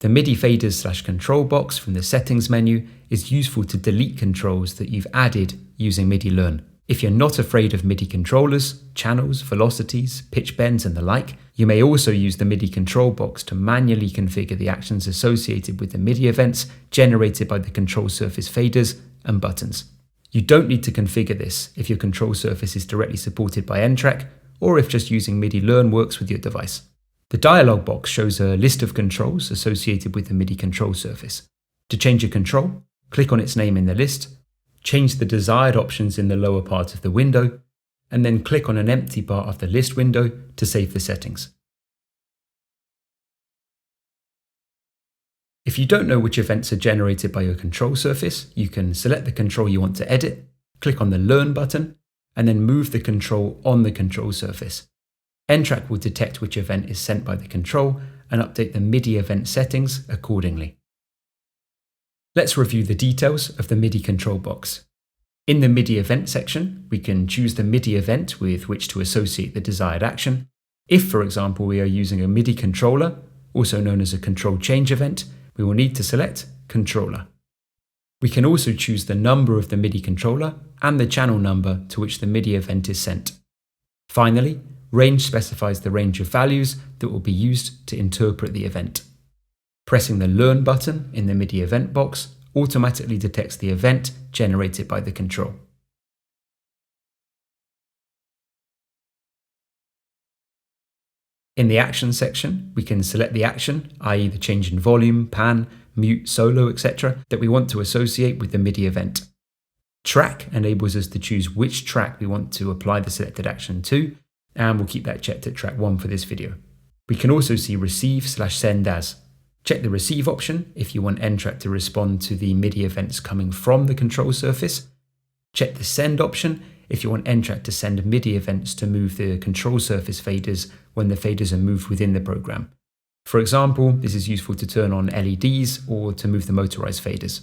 The MIDI faders/control box from the settings menu is useful to delete controls that you've added using MIDI Learn. If you're not afraid of MIDI controllers, channels, velocities, pitch bends and the like, you may also use the MIDI control box to manually configure the actions associated with the MIDI events generated by the control surface faders and buttons. You don't need to configure this if your control surface is directly supported by N-Track or if just using MIDI Learn works with your device. The dialog box shows a list of controls associated with the MIDI control surface. To change a control, click on its name in the list, change the desired options in the lower part of the window, and then click on an empty part of the list window to save the settings. If you don't know which events are generated by your control surface, you can select the control you want to edit, click on the Learn button, and then move the control on the control surface. N-Track will detect which event is sent by the control and update the MIDI event settings accordingly. Let's review the details of the MIDI control box. In the MIDI event section, we can choose the MIDI event with which to associate the desired action. If, for example, we are using a MIDI controller, also known as a control change event, we will need to select Controller. We can also choose the number of the MIDI controller and the channel number to which the MIDI event is sent. Finally, Range specifies the range of values that will be used to interpret the event. Pressing the Learn button in the MIDI event box automatically detects the event generated by the control. In the Action section, we can select the action, i.e. the change in volume, pan, mute, solo, etc. that we want to associate with the MIDI event. Track enables us to choose which track we want to apply the selected action to, and we'll keep that checked at track 1 for this video. We can also see Receive/Send As. Check the Receive option if you want N-Track to respond to the MIDI events coming from the control surface. Check the Send option if you want N-Track to send MIDI events to move the control surface faders when the faders are moved within the program. For example, this is useful to turn on LEDs or to move the motorized faders.